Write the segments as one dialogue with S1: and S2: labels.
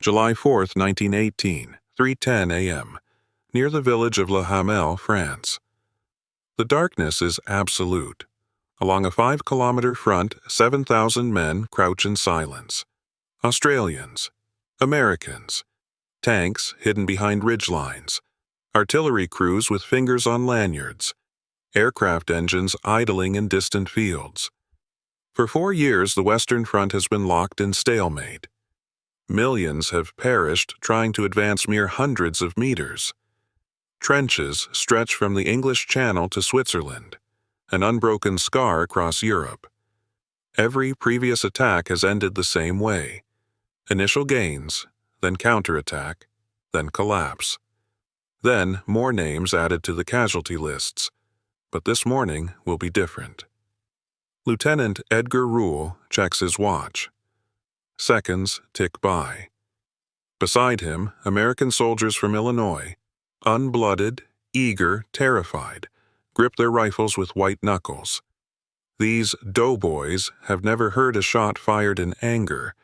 S1: July 4, 1918, 3:10 a.m., near the village of Le Hamel, France. The darkness is absolute. Along a 5-kilometer front, 7,000 men crouch in silence. Australians, Americans, tanks hidden behind ridgelines, artillery crews with fingers on lanyards, aircraft engines idling in distant fields. For 4 years, the Western Front has been locked in stalemate. Millions have perished trying to advance mere hundreds of meters. Trenches stretch from the English Channel to Switzerland, an unbroken scar across Europe. Every previous attack has ended the same way. Initial gains, then counterattack, then collapse. Then more names added to the casualty lists. But this morning will be different. Lieutenant Edgar Rule checks his watch. Seconds tick by. Beside him, American soldiers from Illinois, unblooded, eager, terrified, grip their rifles with white knuckles. These doughboys have never heard a shot fired in anger.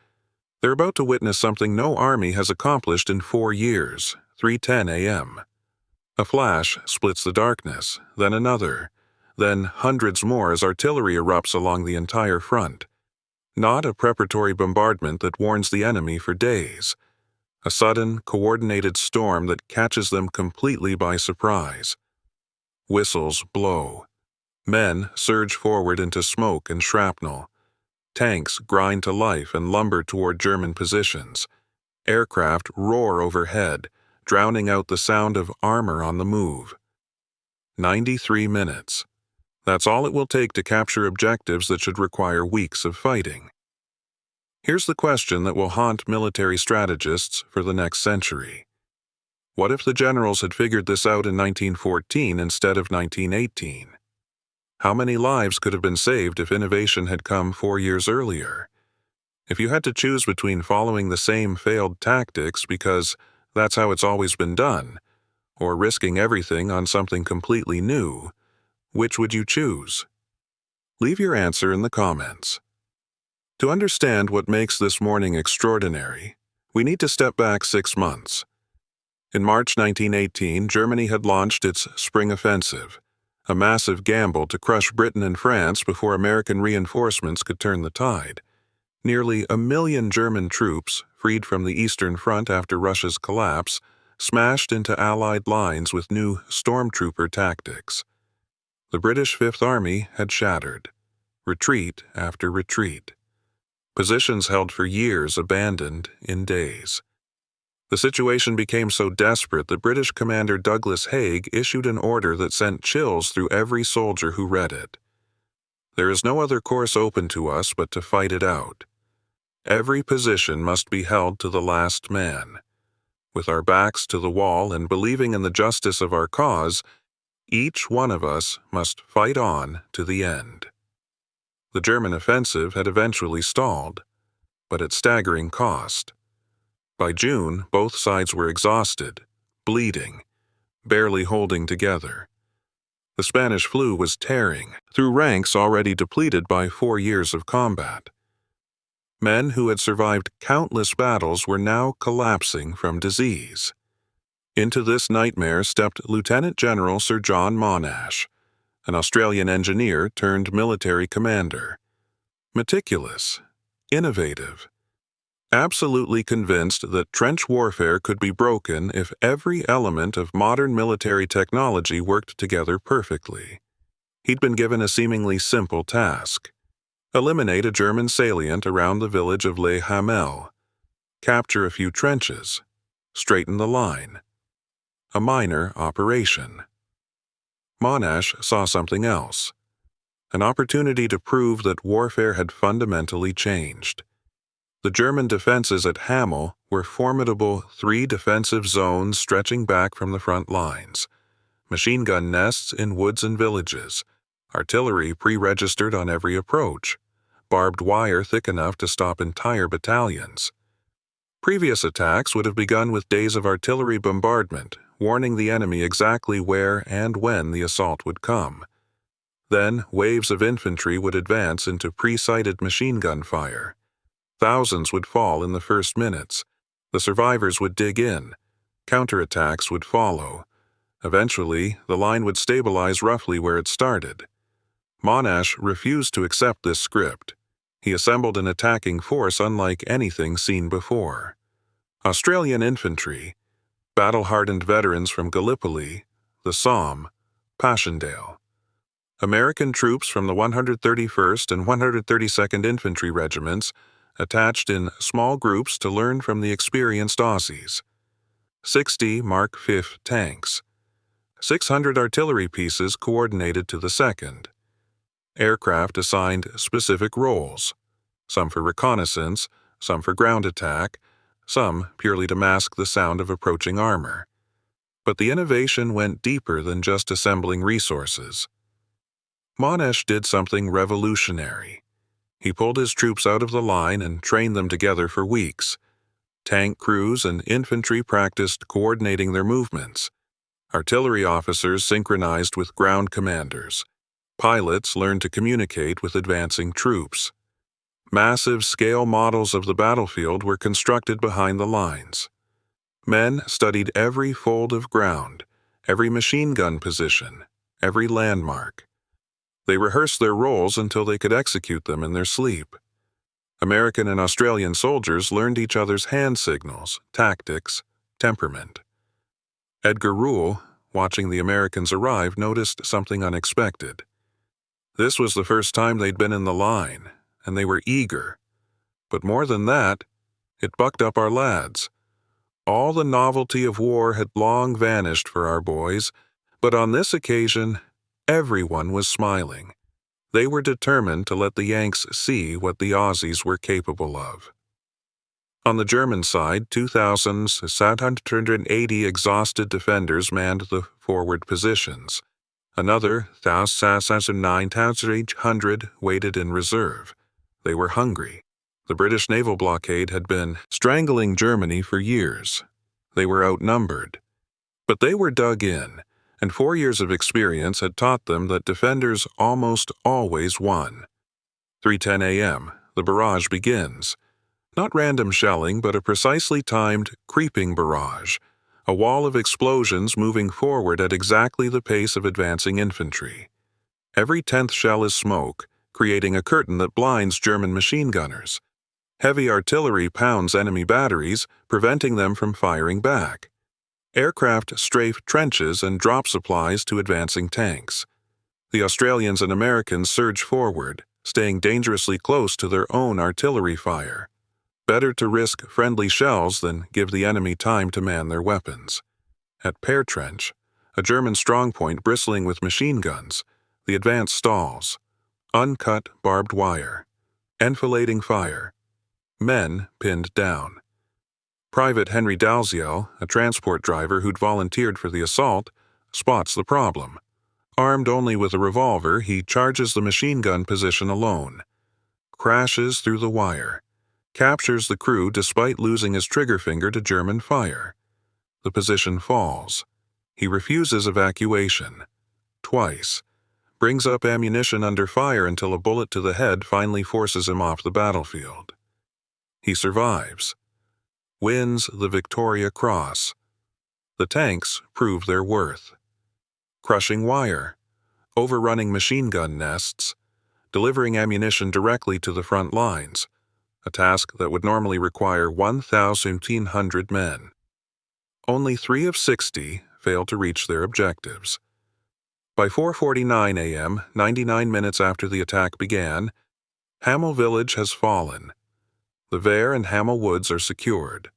S1: They're about to witness something no army has accomplished in 4 years, 3:10 a.m. A flash splits the darkness, then another, then hundreds more as artillery erupts along the entire front. Not a preparatory bombardment that warns the enemy for days. A sudden, coordinated storm that catches them completely by surprise. Whistles blow. Men surge forward into smoke and shrapnel. Tanks grind to life and lumber toward German positions. Aircraft roar overhead, drowning out the sound of armor on the move. 93 minutes. That's all it will take to capture objectives that should require weeks of fighting. Here's the question that will haunt military strategists for the next century. What if the generals had figured this out in 1914 instead of 1918? How many lives could have been saved if innovation had come 4 years earlier? If you had to choose between following the same failed tactics because that's how it's always been done, or risking everything on something completely new, which would you choose? Leave your answer in the comments. To understand what makes this morning extraordinary, we need to step back 6 months. In March 1918, Germany had launched its Spring Offensive, a massive gamble to crush Britain and France before American reinforcements could turn the tide. Nearly 1 million German troops, freed from the Eastern Front after Russia's collapse, smashed into Allied lines with new stormtrooper tactics. The British Fifth Army had shattered. Retreat after retreat. Positions held for years abandoned in days. The situation became so desperate that British Commander Douglas Haig issued an order that sent chills through every soldier who read it. There is no other course open to us but to fight it out. Every position must be held to the last man. With our backs to the wall and believing in the justice of our cause, each one of us must fight on to the end. The German offensive had eventually stalled, but at staggering cost. By June, both sides were exhausted, bleeding, barely holding together. The Spanish flu was tearing through ranks already depleted by 4 years of combat. Men who had survived countless battles were now collapsing from disease. Into this nightmare stepped Lieutenant General Sir John Monash, an Australian engineer turned military commander. Meticulous, innovative, absolutely convinced that trench warfare could be broken if every element of modern military technology worked together perfectly. He'd been given a seemingly simple task: eliminate a German salient around the village of Le Hamel, capture a few trenches, straighten the line. A minor operation. Monash saw something else, an opportunity to prove that warfare had fundamentally changed. The German defenses at Hamel were formidable 3 defensive zones stretching back from the front lines, machine gun nests in woods and villages, artillery pre-registered on every approach, barbed wire thick enough to stop entire battalions. Previous attacks would have begun with days of artillery bombardment, warning the enemy exactly where and when the assault would come. Then, waves of infantry would advance into pre-sighted machine gun fire. Thousands would fall in the first minutes, The survivors would dig in. Counterattacks would follow. Eventually, the line would stabilize roughly where it started. Monash refused to accept this script. He assembled an attacking force unlike anything seen before. Australian infantry, battle-hardened veterans from Gallipoli, the Somme, Passchendaele. American troops from the 131st and 132nd Infantry Regiments attached in small groups to learn from the experienced Aussies. 60 Mark V tanks. 600 artillery pieces coordinated to the 2nd. Aircraft assigned specific roles, some for reconnaissance, some for ground attack, some purely to mask the sound of approaching armor. But the innovation went deeper than just assembling resources. Monash did something revolutionary. He pulled his troops out of the line and trained them together for weeks. Tank crews and infantry practiced coordinating their movements. Artillery officers synchronized with ground commanders. Pilots learned to communicate with advancing troops. Massive scale models of the battlefield were constructed behind the lines. Men studied every fold of ground, every machine gun position, every landmark. They rehearsed their roles until they could execute them in their sleep. American and Australian soldiers learned each other's hand signals, tactics, temperament. Edgar Rule, watching the Americans arrive, noticed something unexpected. This was the first time they'd been in the line, and they were eager. But more than that, it bucked up our lads. All the novelty of war had long vanished for our boys, but on this occasion, everyone was smiling. They were determined to let the Yanks see what the Aussies were capable of. On the German side, 2,780 exhausted defenders manned the forward positions. Another 1,900 waited in reserve. They were hungry. The British naval blockade had been strangling Germany for years. They were outnumbered. But they were dug in, and 4 years of experience had taught them that defenders almost always won. 3:10 a.m., the barrage begins. Not random shelling, but a precisely timed, creeping barrage, a wall of explosions moving forward at exactly the pace of advancing infantry. Every 10th shell is smoke, creating a curtain that blinds German machine gunners. Heavy artillery pounds enemy batteries, preventing them from firing back. Aircraft strafe trenches and drop supplies to advancing tanks. The Australians and Americans surge forward, staying dangerously close to their own artillery fire. Better to risk friendly shells than give the enemy time to man their weapons. At Pear Trench, a German strongpoint bristling with machine guns, the advance stalls. Uncut barbed wire. Enfilading fire. Men pinned down. Private Henry Dalziel, a transport driver who'd volunteered for the assault, spots the problem. Armed only with a revolver, he charges the machine gun position alone. Crashes through the wire. Captures the crew despite losing his trigger finger to German fire. The position falls. He refuses evacuation. Twice. Brings up ammunition under fire until a bullet to the head finally forces him off the battlefield. He survives. Wins the Victoria Cross. The tanks prove their worth. Crushing wire. Overrunning machine gun nests. Delivering ammunition directly to the front lines. A task that would normally require 1,100 men. Only 3 of 60 failed to reach their objectives. By 4:49 a.m., 99 minutes after the attack began, Hamel village has fallen. The Vere and Hamel woods are secured.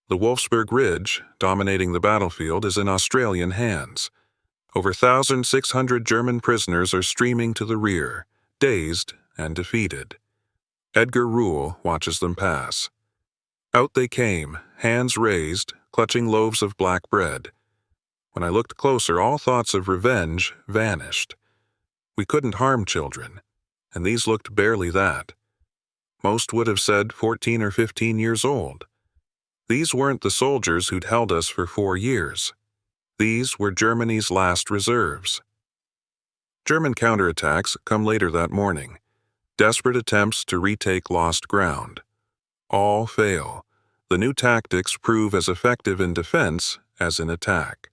S1: The Wolfsburg Ridge, dominating the battlefield, is in Australian hands. Over 1,600 German prisoners are streaming to the rear, dazed and defeated. Edgar Rule watches them pass. Out they came, hands raised, clutching loaves of black bread. When I looked closer, all thoughts of revenge vanished. We couldn't harm children, and these looked barely that. Most would have said 14 or 15 years old. These weren't the soldiers who'd held us for 4 years. These were Germany's last reserves. German counterattacks come later that morning. Desperate attempts to retake lost ground. All fail. The new tactics prove as effective in defense as in attack.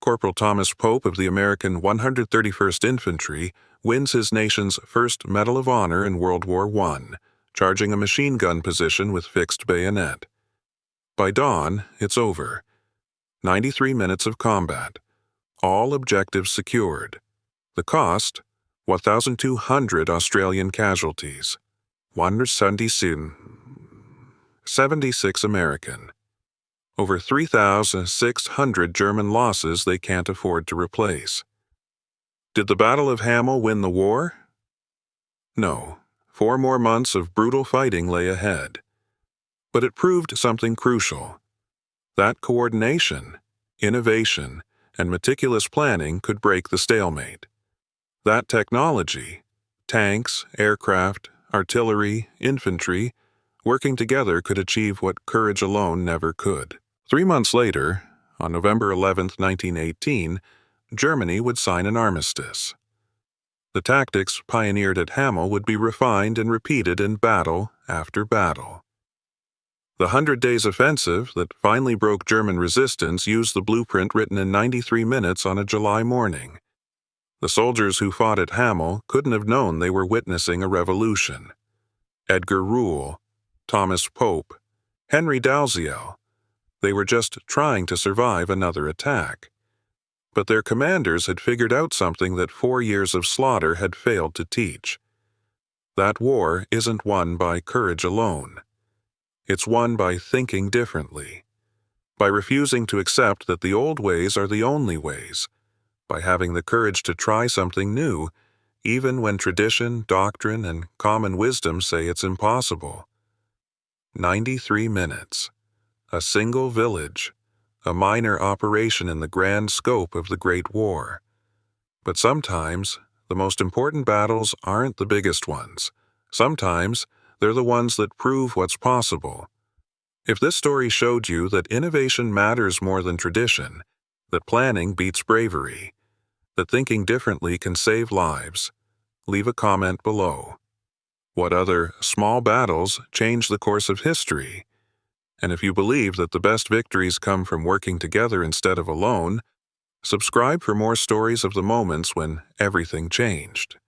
S1: Corporal Thomas Pope of the American 131st Infantry wins his nation's first Medal of Honor in World War I, charging a machine gun position with fixed bayonet. By dawn, it's over. 93 minutes of combat. All objectives secured. The cost? 1,200 Australian casualties. 176 American. Over 3,600 German losses they can't afford to replace. Did the Battle of Hamel win the war? No. 4 more months of brutal fighting lay ahead. But it proved something crucial. That coordination, innovation, and meticulous planning could break the stalemate. That technology, tanks, aircraft, artillery, infantry, working together could achieve what courage alone never could. 3 months later, on November 11, 1918, Germany would sign an armistice. The tactics pioneered at Hamel would be refined and repeated in battle after battle. The 100 Days Offensive that finally broke German resistance used the blueprint written in 93 minutes on a July morning. The soldiers who fought at Hamel couldn't have known they were witnessing a revolution. Edgar Rule, Thomas Pope, Henry Dalziel. They were just trying to survive another attack. But their commanders had figured out something that 4 years of slaughter had failed to teach. That war isn't won by courage alone. It's won by thinking differently, by refusing to accept that the old ways are the only ways, by having the courage to try something new, even when tradition, doctrine, and common wisdom say it's impossible. 93 minutes. A single village. A minor operation in the grand scope of the Great War. But sometimes, the most important battles aren't the biggest ones. Sometimes, they're the ones that prove what's possible. If this story showed you that innovation matters more than tradition, that planning beats bravery, that thinking differently can save lives, leave a comment below. What other small battles change the course of history? And if you believe that the best victories come from working together instead of alone, subscribe for more stories of the moments when everything changed.